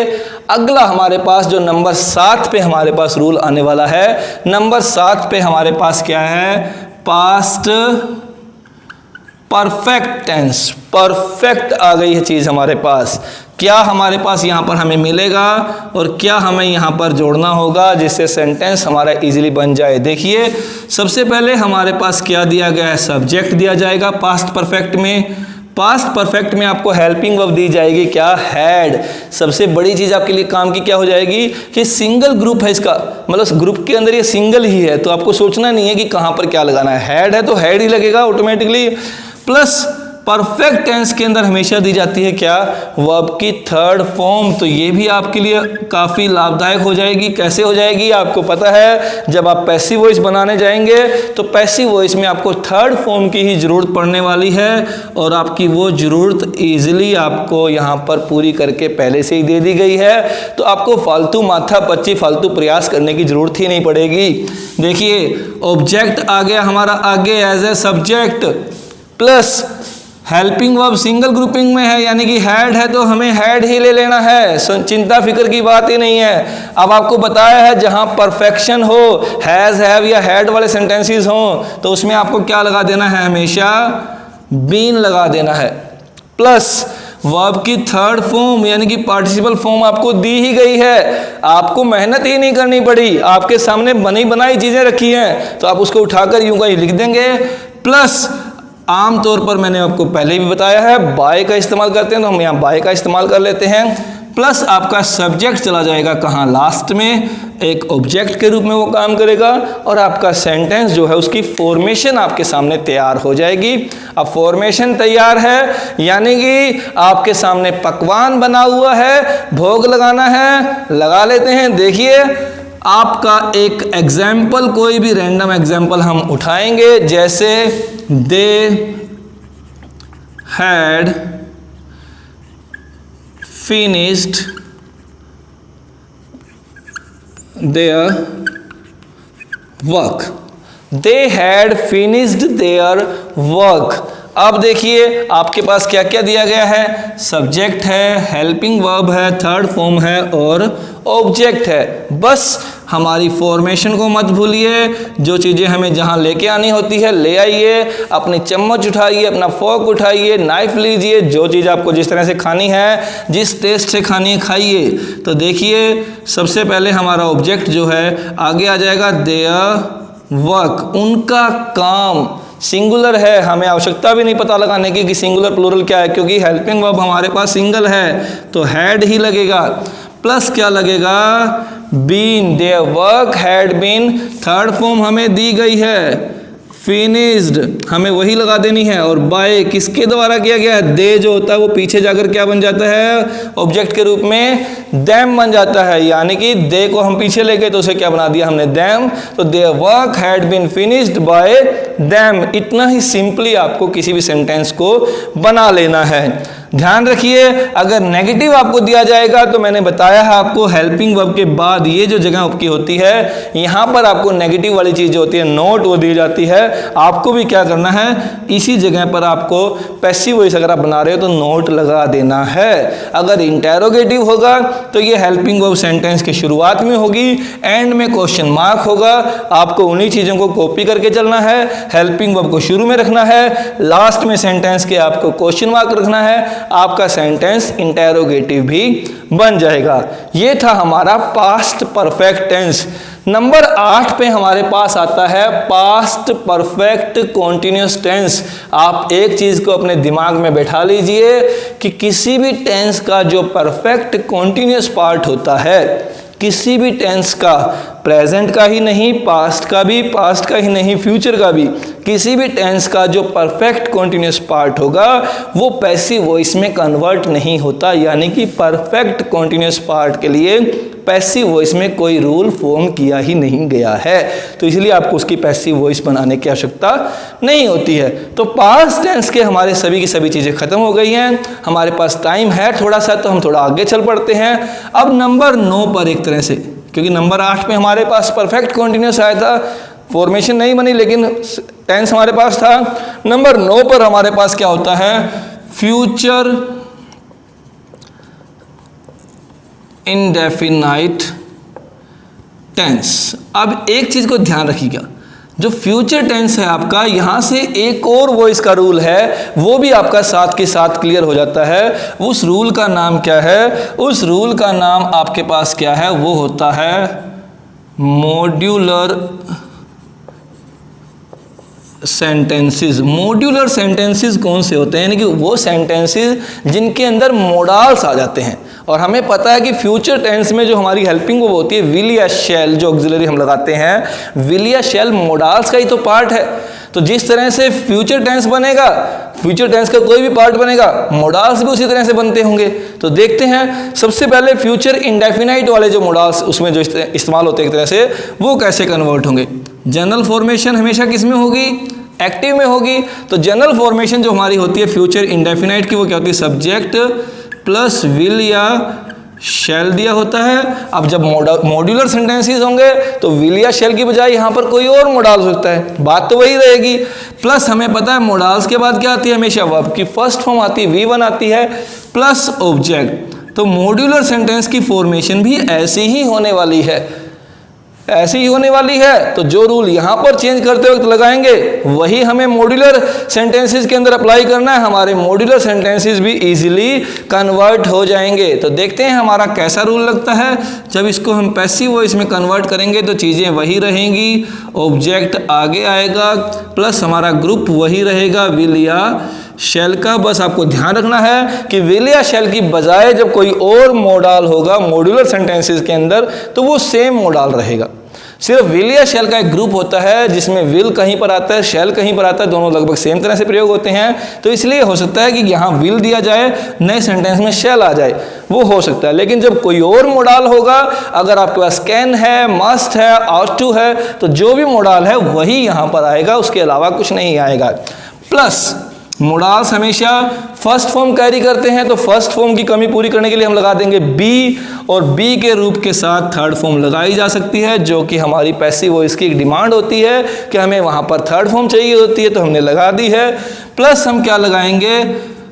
अगला हमारे पास जो नंबर 7 पे हमारे पास रूल आने वाला है, नंबर 7 पे हमारे पास क्या है, पास्ट परफेक्ट टेंस। परफेक्ट आ गई है चीज़ हमारे पास। क्या हमारे पास यहाँ पर हमें मिलेगा और क्या हमें यहाँ पर जोड़ना होगा जिससे सेंटेंस हमारा इजीली बन जाए। देखिए, सबसे पहले हमारे पास क्या दिया गया है, सब्जेक्ट दिया जाएगा पास्ट परफेक्ट में। पास्ट परफेक्ट में आपको हेल्पिंग वर्ब दी जाएगी क्या, हैड। सबसे बड़ी चीज आपके लिए काम की क्या हो जाएगी कि सिंगल ग्रुप है इसका, मतलब ग्रुप के अंदर ये सिंगल ही है, तो आपको सोचना नहीं है कि कहां पर क्या लगाना है। हैड है तो हैड ही लगेगा ऑटोमेटिकली। प्लस परफेक्ट टेंस के अंदर हमेशा दी जाती है क्या, वर्ब की थर्ड फॉर्म। तो ये भी आपके लिए काफ़ी लाभदायक हो जाएगी। कैसे हो जाएगी, आपको पता है जब आप पैसिव वॉइस बनाने जाएंगे तो पैसिव वॉइस में आपको थर्ड फॉर्म की ही ज़रूरत पड़ने वाली है और आपकी वो ज़रूरत ईजिली आपको यहाँ पर पूरी करके पहले से ही दे दी गई है। तो आपको फालतू माथा पच्ची फालतू प्रयास करने की ज़रूरत ही नहीं पड़ेगी। देखिए, ऑब्जेक्ट आ गया हमारा आगे as a subject, plus helping verb single grouping में है, यानी कि हैड है तो हमें हैड ही ले लेना है, चिंता फिक्र की बात ही नहीं है। अब आपको बताया है जहां परफेक्शन हो, हैज, हैव या हैड वाले सेंटेंसेस हो तो उसमें आपको क्या लगा देना है, हमेशा बीन लगा देना है। प्लस वर्ब की थर्ड फॉर्म यानी कि पार्टिसिपल फॉर्म आपको दी ही गई है, आपको मेहनत ही नहीं करनी पड़ी, आपके सामने बनी बनाई चीजें रखी हैं तो आप उसको उठाकर यूं कहीं लिख देंगे। प्लस आमतौर पर मैंने आपको पहले भी बताया है बाय का इस्तेमाल करते हैं तो हम यहाँ बाय का इस्तेमाल कर लेते हैं। प्लस आपका सब्जेक्ट चला जाएगा कहाँ, लास्ट में, एक ऑब्जेक्ट के रूप में वो काम करेगा और आपका सेंटेंस जो है उसकी फॉर्मेशन आपके सामने तैयार हो जाएगी। अब फॉर्मेशन तैयार है यानी कि आपके सामने पकवान बना हुआ है, भोग लगाना है, लगा लेते हैं। देखिए, आपका एक एग्जाम्पल, कोई भी रैंडम एग्जाम्पल हम उठाएंगे, जैसे they had finished their work. They had finished their work. अब देखिए आपके पास क्या क्या दिया गया है, सब्जेक्ट है, हेल्पिंग वर्ब है, थर्ड फॉर्म है और ऑब्जेक्ट है। बस हमारी फॉर्मेशन को मत भूलिए, जो चीज़ें हमें जहाँ लेके आनी होती है ले आइए, अपनी चम्मच उठाइए, अपना फोर्क उठाइए, नाइफ लीजिए, जो चीज़ आपको जिस तरह से खानी है, जिस टेस्ट से खानी है खाइए। तो देखिए, सबसे पहले हमारा ऑब्जेक्ट जो है आगे आ जाएगा, देयर वर्क, उनका काम। सिंगुलर है, हमें आवश्यकता भी नहीं पता लगाने की कि सिंगुलर प्लूरल क्या है, क्योंकि हेल्पिंग वर्ब हमारे पास सिंगल है तो हैड ही लगेगा। प्लस क्या लगेगा, been, their work had been, third form हमें दी गई है, फिनिश्ड हमें वही लगा देनी है, और बाय किसके द्वारा किया गया है, दे जो होता है वो पीछे जाकर क्या बन जाता है, ऑब्जेक्ट के रूप में देम बन जाता है। यानी कि दे को हम पीछे ले गए तो उसे क्या बना दिया हमने, देम। तो their work had been finished by them. इतना ही सिंपली आपको किसी भी सेंटेंस को बना लेना है। ध्यान रखिए, अगर नेगेटिव आपको दिया जाएगा तो मैंने बताया है आपको हेल्पिंग वर्ब के बाद ये जो जगह आपकी होती है, यहाँ पर आपको नेगेटिव वाली चीज जो होती है नोट वो दी जाती है। आपको भी क्या करना है, इसी जगह पर आपको पैसिव वॉइस अगर आप बना रहे हो तो नोट लगा देना है। अगर इंटेरोगेटिव होगा तो ये हेल्पिंग वर्ब सेंटेंस के शुरुआत में होगी, एंड में क्वेश्चन मार्क होगा। आपको उन्हीं चीजों को कॉपी करके चलना है। हेल्पिंग वर्ब को शुरू में रखना है, लास्ट में सेंटेंस के आपको क्वेश्चन मार्क रखना है। आपका सेंटेंस इंटेरोगेटिव भी बन जाएगा। ये था हमारा पास्ट परफेक्ट टेंस। नंबर 8 पे हमारे पास आता है पास्ट परफेक्ट कॉन्टिन्यूअस टेंस। आप एक चीज को अपने दिमाग में बैठा लीजिए कि किसी भी टेंस का जो परफेक्ट कॉन्टिन्यूअस पार्ट होता है, किसी भी टेंस का, प्रेजेंट का ही नहीं, पास्ट का भी, पास्ट का ही नहीं, फ्यूचर का भी, किसी भी टेंस का जो परफेक्ट कॉन्टिन्यूअस पार्ट होगा वो पैसिव वॉइस में कन्वर्ट नहीं होता। यानी कि परफेक्ट कॉन्टिन्यूअस पार्ट के लिए पैसिव वॉइस में कोई रूल फॉर्म किया ही नहीं गया है, तो इसलिए आपको उसकी पैसिव वॉइस बनाने की आवश्यकता नहीं होती है। तो पास्ट टेंस के हमारे सभी की सभी चीज़ें खत्म हो गई हैं। हमारे पास टाइम है थोड़ा सा, तो हम थोड़ा आगे चल पड़ते हैं। अब नंबर 9 पर एक तरह से, क्योंकि नंबर 8 पे हमारे पास परफेक्ट कॉन्टिन्यूअस आया था, फॉर्मेशन नहीं बनी लेकिन टेंस हमारे पास था। नंबर 9 पर हमारे पास क्या होता है, फ्यूचर इंडेफिनाइट टेंस। अब एक चीज को ध्यान रखिएगा, जो फ्यूचर टेंस है आपका, यहां से एक और वॉइस का रूल है, वो भी आपका साथ के साथ क्लियर हो जाता है। उस रूल का नाम क्या है, उस रूल का नाम आपके पास क्या है, वो होता है मॉड्यूलर सेंटेंसेस। मॉड्यूलर सेंटेंसेस कौन से होते हैं, यानी कि वो सेंटेंसेस जिनके अंदर मोडाल्स आ जाते हैं। और हमें पता है कि फ्यूचर टेंस में जो हमारी हेल्पिंग वो होती है विल या शैल, जो ऑक्सिलरी हम लगाते हैं, विल या शैल मोडाल्स का ही तो पार्ट है। तो जिस तरह से फ्यूचर टेंस बनेगा, फ्यूचर टेंस का कोई भी पार्ट बनेगा, मोडाल्स भी उसी तरह से बनते होंगे। तो देखते हैं सबसे पहले फ्यूचर इंडेफिनाइट वाले जो मोडाल्स उसमें जो इस्तेमाल होते हैं एक तरह से, वो कैसे कन्वर्ट होंगे। जनरल फॉर्मेशन हमेशा किस में होगी, एक्टिव में होगी। तो जनरल फॉर्मेशन जो हमारी होती है फ्यूचर इंडेफिनाइट की, वो क्या होती है, सब्जेक्ट प्लस विल या शैल दिया होता है। अब जब मॉड्यूलर सेंटेंसेस होंगे तो विल या शैल की बजाय यहाँ पर कोई और मोडाल हो सकता है, बात तो वही रहेगी। प्लस हमें पता है मोडाल्स के बाद क्या आती है, हमेशा वर्ब की फर्स्ट फॉर्म आती है, V1 आती है, प्लस ऑब्जेक्ट। तो मॉड्यूलर सेंटेंस की फॉर्मेशन भी ऐसी ही होने वाली है, ऐसी ही होने वाली है। तो जो रूल यहाँ पर चेंज करते वक्त लगाएंगे वही हमें मॉड्यूलर सेंटेंसेस के अंदर अप्लाई करना है। हमारे मॉड्यूलर सेंटेंसेस भी इजीली कन्वर्ट हो जाएंगे। तो देखते हैं हमारा कैसा रूल लगता है। जब इसको हम पैसिव वॉइस में कन्वर्ट करेंगे तो चीज़ें वही रहेंगी, ऑब्जेक्ट आगे आएगा, प्लस हमारा ग्रुप वही रहेगा विल या शैल का। बस आपको ध्यान रखना है कि विल या शैल की बजाय जब कोई और मोडाल होगा मॉड्यूलर सेंटेंसेस के अंदर तो वो सेम मोडाल रहेगा। सिर्फ विल या शैल का एक ग्रुप होता है जिसमें विल कहीं पर आता है, शैल कहीं पर आता है, दोनों लगभग सेम तरह से प्रयोग होते हैं। तो इसलिए हो सकता है कि यहाँ विल दिया जाए, नए सेंटेंस में शैल आ जाए, वो हो सकता है। लेकिन जब कोई और मोडाल होगा, अगर आपके पास कैन है, मस्ट है, आउट टू है, तो जो भी मोडाल है वही यहाँ पर आएगा, उसके अलावा कुछ नहीं आएगा। प्लस मोडाल्स हमेशा फर्स्ट फॉर्म कैरी करते हैं, तो फर्स्ट फॉर्म की कमी पूरी करने के लिए हम लगा देंगे बी, और बी के रूप के साथ थर्ड फॉर्म लगाई जा सकती है, जो कि हमारी पैसिव वॉइस की एक डिमांड होती है कि हमें वहाँ पर थर्ड फॉर्म चाहिए होती है, तो हमने लगा दी है। प्लस हम क्या लगाएंगे,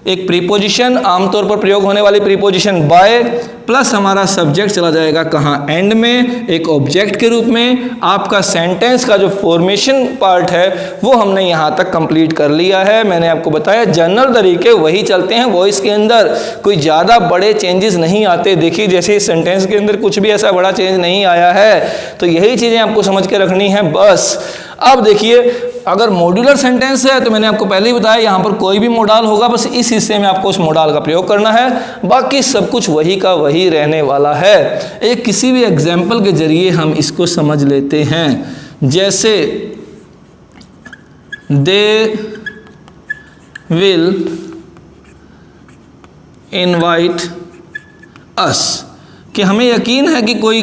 एक प्रीपोजिशन, आमतौर पर प्रयोग होने वाली प्रीपोजिशन बाय, प्लस हमारा सब्जेक्ट चला जाएगा कहाँ, एंड में, एक ऑब्जेक्ट के रूप में। आपका सेंटेंस का जो फॉर्मेशन पार्ट है वो हमने यहाँ तक कंप्लीट कर लिया है। मैंने आपको बताया जनरल तरीके वही चलते हैं वॉइस के अंदर, कोई ज़्यादा बड़े चेंजेस नहीं आते। देखिए जैसे इस सेंटेंस के अंदर कुछ भी ऐसा बड़ा चेंज नहीं आया है, तो यही चीज़ें आपको समझ के रखनी है बस। अब देखिए अगर मॉड्यूलर सेंटेंस है तो मैंने आपको पहले ही बताया यहाँ पर कोई भी मोडाल होगा, बस इस हिस्से में आपको उस मोडाल का प्रयोग करना है, बाकी सब कुछ वही का वही रहने वाला है। एक किसी भी एग्जाम्पल के जरिए हम इसको समझ लेते हैं। जैसे दे विल इनवाइट अस, कि हमें यकीन है कि कोई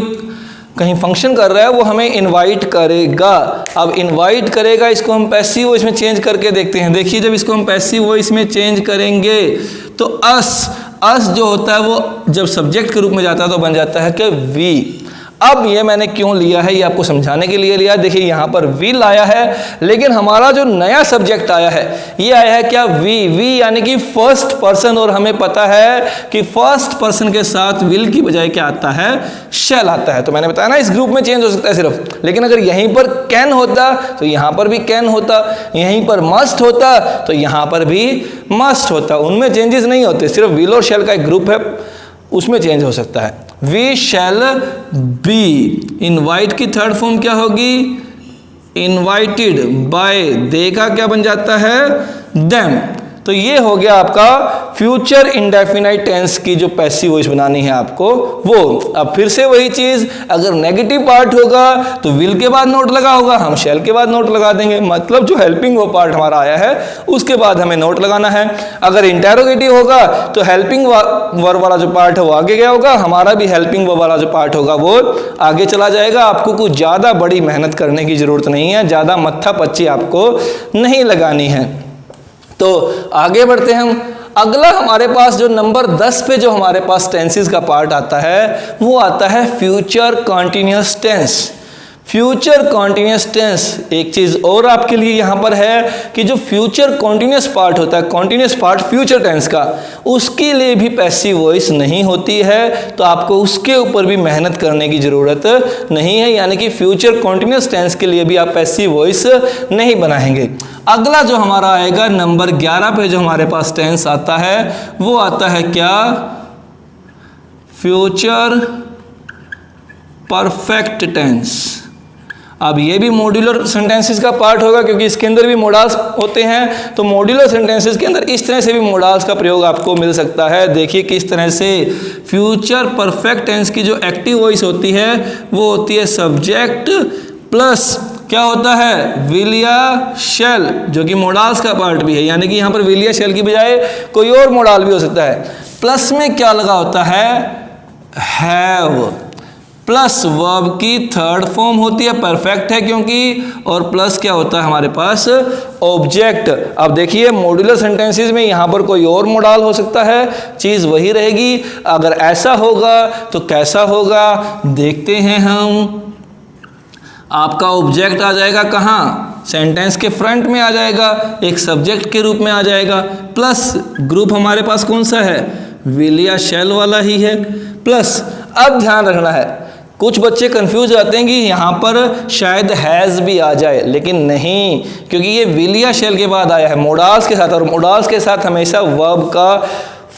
कहीं फंक्शन कर रहा है, वो हमें इनवाइट करेगा। अब इनवाइट करेगा, इसको हम पैसिव वॉइस में चेंज करके देखते हैं। देखिए, जब इसको हम पैसिव वॉइस में चेंज करेंगे तो अस जो होता है वो जब सब्जेक्ट के रूप में जाता है तो बन जाता है कि वी। अब ये मैंने क्यों लिया है, ये आपको समझाने के लिए लिया। देखिए यहाँ पर विल आया है, लेकिन हमारा जो नया सब्जेक्ट आया है ये आया है क्या, वी यानी कि फर्स्ट पर्सन। और हमें पता है कि फर्स्ट पर्सन के साथ विल की बजाय क्या आता है, शैल आता है। तो मैंने बताया ना, इस ग्रुप में चेंज हो सकता है सिर्फ, लेकिन अगर यहीं पर कैन होता तो यहाँ पर भी कैन होता, यहीं पर मस्ट होता तो यहाँ पर भी मस्ट होता। उनमें चेंजेस नहीं होते, सिर्फ विल और शैल का एक ग्रुप है, उसमें चेंज हो सकता है। We shall be. इनवाइट की थर्ड फॉर्म क्या होगी, इनवाइटेड बाय। दे का क्या बन जाता है, देम। तो ये हो गया आपका फ्यूचर इंडेफिनाइट टेंस की जो पैसिव वॉइस बनानी है आपको वो। अब फिर से वही चीज, अगर नेगेटिव पार्ट होगा तो विल के बाद नोट लगा होगा, हम शैल के बाद नोट लगा देंगे। मतलब जो हेल्पिंग वो पार्ट हमारा आया है उसके बाद हमें नोट लगाना है। अगर इंटेरोगेटिव होगा तो हेल्पिंग वर्ब वाला जो पार्ट है वो आगे गया होगा, हमारा भी हेल्पिंग वर्ब वाला जो पार्ट होगा वो आगे चला जाएगा। आपको कुछ ज्यादा बड़ी मेहनत करने की जरूरत नहीं है, ज्यादा मत्था पच्ची आपको नहीं लगानी है। तो आगे बढ़ते हैं हम। अगला हमारे पास जो नंबर 10 पे जो हमारे पास टेंसेस का पार्ट आता है वो आता है future continuous tense. Future continuous tense, एक चीज और आपके लिए यहां पर है कि जो फ्यूचर कॉन्टिन्यूअस पार्ट होता है, कॉन्टिन्यूअस पार्ट फ्यूचर टेंस का, उसके लिए भी पैसिव वॉइस नहीं होती है। तो आपको उसके ऊपर भी मेहनत करने की जरूरत नहीं है, यानी कि फ्यूचर कॉन्टिन्यूअस टेंस के लिए भी आप पैसिव वॉइस नहीं बनाएंगे। अगला जो हमारा आएगा नंबर 11 पे जो हमारे पास टेंस आता है वो आता है क्या, फ्यूचर परफेक्ट टेंस। अब ये भी मॉड्यूलर सेंटेंसेस का पार्ट होगा, क्योंकि इसके अंदर भी मोडाल्स होते हैं। तो मॉड्यूलर सेंटेंसेस के अंदर इस तरह से भी मोडाल्स का प्रयोग आपको मिल सकता है। देखिए किस तरह से। फ्यूचर परफेक्ट टेंस की जो एक्टिव वॉइस होती है वो होती है सब्जेक्ट प्लस क्या होता है, विल या शैल, जो कि मोडाल्स का पार्ट भी है। यानी कि यहाँ पर विल या शैल की बजाय कोई और मोडाल भी हो सकता है। प्लस में क्या लगा होता है, हैव। प्लस वर्ब की थर्ड फॉर्म होती है, परफेक्ट है क्योंकि, और प्लस क्या होता है हमारे पास, ऑब्जेक्ट। अब देखिए मॉड्यूलर सेंटेंसेस में यहाँ पर कोई और मोडाल हो सकता है, चीज़ वही रहेगी। अगर ऐसा होगा तो कैसा होगा, देखते हैं हम। आपका ऑब्जेक्ट आ जाएगा कहाँ, सेंटेंस के फ्रंट में आ जाएगा, एक सब्जेक्ट के रूप में आ जाएगा। प्लस ग्रुप हमारे पास कौन सा है, विल या शैल वाला ही है। प्लस अब ध्यान रखना है, कुछ बच्चे कंफ्यूज हो जाते हैं कि यहाँ पर शायद हैज़ भी आ जाए, लेकिन नहीं, क्योंकि ये विल या शैल के बाद आया है मोडाल्स के साथ, और मोडाल्स के साथ हमेशा वर्ब का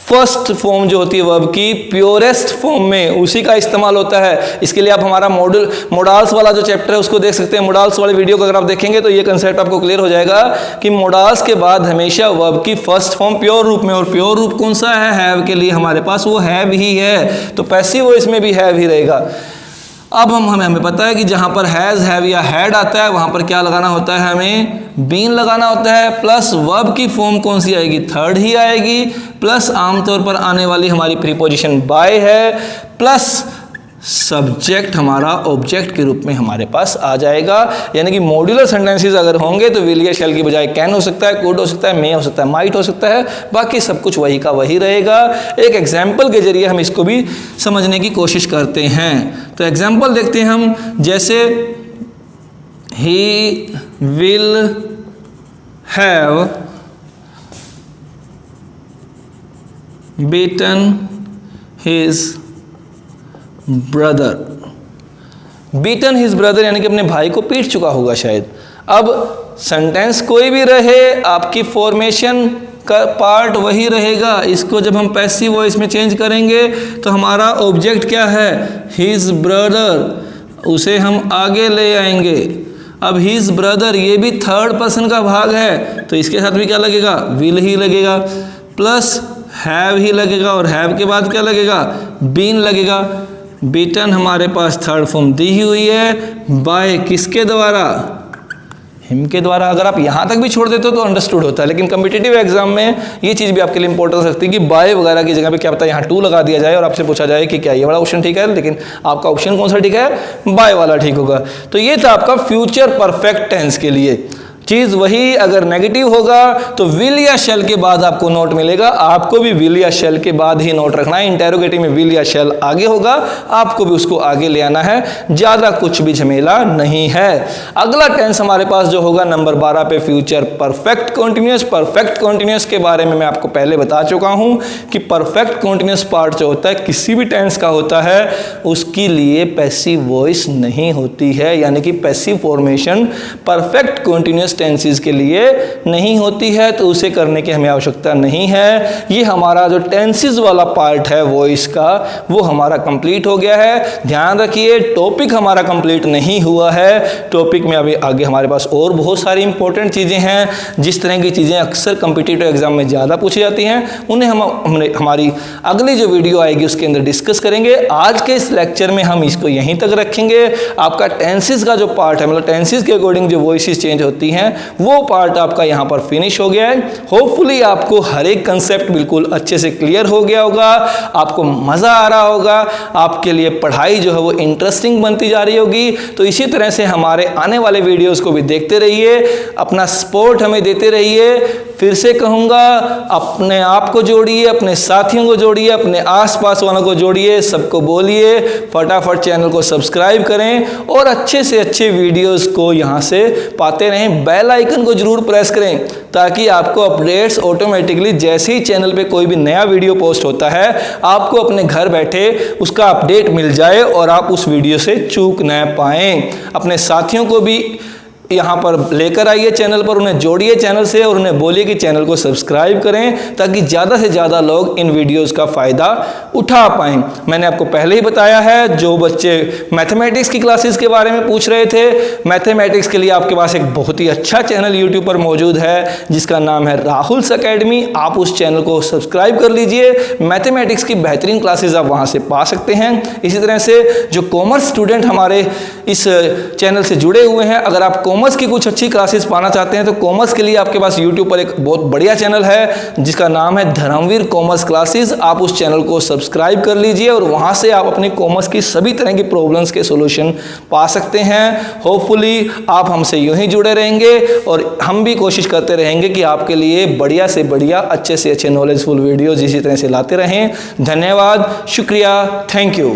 फर्स्ट फॉर्म जो होती है वर्ब की प्योरेस्ट फॉर्म में उसी का इस्तेमाल होता है। इसके लिए आप हमारा मोडाल्स वाला जो चैप्टर है उसको देख सकते हैं। मोडाल्स वाले वीडियो को अगर आप देखेंगे तो ये कंसेप्ट आपको क्लियर हो जाएगा कि मोडाल्स के बाद हमेशा वर्ब की फर्स्ट फॉर्म प्योर रूप में, और प्योर रूप कौन सा है, हैव के लिए हमारे पास वो हैव ही है। तो पैसिव वॉइस में भी हैव ही रहेगा। अब हमें पता है कि जहाँ पर हैज़, हैव या हैड आता है वहाँ पर क्या लगाना होता है, हमें बीन लगाना होता है। प्लस वर्ब की फॉर्म कौन सी आएगी, थर्ड ही आएगी। प्लस आमतौर पर आने वाली हमारी प्रीपोजिशन बाय है। प्लस सब्जेक्ट हमारा ऑब्जेक्ट के रूप में हमारे पास आ जाएगा। यानी कि मॉड्यूलर सेंटेंसेस अगर होंगे तो विल या शैल की बजाय कैन हो सकता है, कुड हो सकता है, मे हो सकता है, माइट हो सकता है, बाकी सब कुछ वही का वही रहेगा। एक एग्जाम्पल के जरिए हम इसको भी समझने की कोशिश करते हैं। तो एग्जाम्पल देखते हैं हम, जैसे he will have beaten his brother। beaten his brother यानी कि अपने भाई को पीट चुका होगा शायद। अब सेंटेंस कोई भी रहे, आपकी फॉर्मेशन का पार्ट वही रहेगा। इसको जब हम पैसिव वॉइस में चेंज करेंगे तो हमारा ऑब्जेक्ट क्या है, हिज ब्रदर, उसे हम आगे ले आएंगे। अब हिज ब्रदर ये भी थर्ड पर्सन का भाग है, तो इसके साथ भी क्या लगेगा, विल ही लगेगा। प्लस हैव ही लगेगा, और हैव के बाद क्या लगेगा, बीन लगेगा। बीटन हमारे पास थर्ड फॉर्म दी ही हुई है, बाय किसके द्वारा, हिम के द्वारा। अगर आप यहाँ तक भी छोड़ देते हो तो अंडरस्टूड होता है, लेकिन कम्पिटिटिव एग्जाम में ये चीज़ भी आपके लिए इंपॉर्टेंस रखती है कि बाय वगैरह की जगह पे क्या पता यहाँ टू लगा दिया जाए और आपसे पूछा जाए कि क्या ये वाला ऑप्शन ठीक है, लेकिन आपका ऑप्शन कौन सा ठीक है, बाय वाला ठीक होगा। तो ये था आपका फ्यूचर परफेक्ट टेंस के लिए चीज़। वही अगर नेगेटिव होगा तो विल या शैल के बाद आपको नोट मिलेगा, आपको भी विल या शैल के बाद ही नोट रखना है। इंटेरोगेटिव में विल या शैल आगे होगा, आपको भी उसको आगे ले आना है, ज़्यादा कुछ भी झमेला नहीं है। अगला टेंस हमारे पास जो होगा नंबर 12 पे future perfect continuous. Perfect continuous के बारे में मैं आपको पहले बता चुका हूँ कि परफेक्ट कॉन्टिन्यूस पार्ट जो होता है किसी भी टेंस का होता है उसके लिए पैसिव वॉइस नहीं होती है, यानी कि passive formation perfect continuous tenses के लिए नहीं होती है, तो उसे करने की हमें आवश्यकता नहीं है। ये हमारा जो टेंसेस वाला पार्ट है वॉइस का वो हमारा कंप्लीट हो गया है। ध्यान रखिए टॉपिक हमारा कंप्लीट नहीं हुआ है, टॉपिक में अभी आगे हमारे पास और बहुत सारी इंपॉर्टेंट चीज़ें हैं। जिस तरह की चीज़ें अक्सर कम्पिटिटिव एग्जाम में ज़्यादा पूछी जाती हैं उन्हें हमने हमारी अगली जो वीडियो आएगी उसके अंदर डिस्कस करेंगे। आज के इस लेक्चर में हम इसको यहीं तक रखेंगे। आपका टेंसेस का जो पार्ट है, मतलब टेंसेस के अकॉर्डिंग जो वॉइसेस चेंज होती हैं वो पार्ट आपका यहाँ पर फिनिश हो गया है। होपफुली आपको हर एक कंसेप्ट बिल्कुल अच्छे से क्लियर हो गया होगा, आपको मज़ा आ रहा होगा, आपके लिए पढ़ाई जो है वो इंटरेस्टिंग बनती जा रही होगी। तो इसी तरह से हमारे आने वाले वीडियोस को भी देखते रहिए, अपना सपोर्ट हमें देते रहिए। फिर से कहूँगा अपने आप को जोड़िए, अपने साथियों को जोड़िए, अपने आसपास वालों को जोड़िए, सबको बोलिए फटाफट चैनल को सब्सक्राइब करें और अच्छे से अच्छे वीडियोस को यहाँ से पाते रहें। बेल आइकन को जरूर प्रेस करें ताकि आपको अपडेट्स ऑटोमेटिकली जैसे ही चैनल पे कोई भी नया वीडियो पोस्ट होता है आपको अपने घर बैठे उसका अपडेट मिल जाए और आप उस वीडियो से चूक न पाएँ। अपने साथियों को भी यहाँ पर लेकर आइए चैनल पर, उन्हें जोड़िए चैनल से और उन्हें बोलिए कि चैनल को सब्सक्राइब करें ताकि ज़्यादा से ज़्यादा लोग इन वीडियोस का फ़ायदा उठा पाएँ। मैंने आपको पहले ही बताया है, जो बच्चे मैथमेटिक्स की क्लासेस के बारे में पूछ रहे थे, मैथमेटिक्स के लिए आपके पास एक बहुत ही अच्छा चैनल यूट्यूब पर मौजूद है जिसका नाम है राहुल्स अकेडमी। आप उस चैनल को सब्सक्राइब कर लीजिए, मैथमेटिक्स की बेहतरीन क्लासेज आप वहाँ से पा सकते हैं। इसी तरह से जो कॉमर्स स्टूडेंट हमारे इस चैनल से जुड़े हुए हैं, अगर आप कॉमर्स की कुछ अच्छी क्लासेस पाना चाहते हैं तो कॉमर्स के लिए आपके पास यूट्यूब पर एक बहुत बढ़िया चैनल है जिसका नाम है धर्मवीर कॉमर्स क्लासेस। आप उस चैनल को सब्सक्राइब कर लीजिए और वहां से आप अपनी कॉमर्स की सभी तरह की प्रॉब्लम्स के सॉल्यूशन पा सकते हैं। होपफुली आप हमसे यूं ही जुड़े रहेंगे और हम भी कोशिश करते रहेंगे कि आपके लिए बढ़िया से बढ़िया, अच्छे से अच्छे नॉलेजफुल वीडियोज इसी तरह से लाते रहें। धन्यवाद, शुक्रिया, थैंक यू।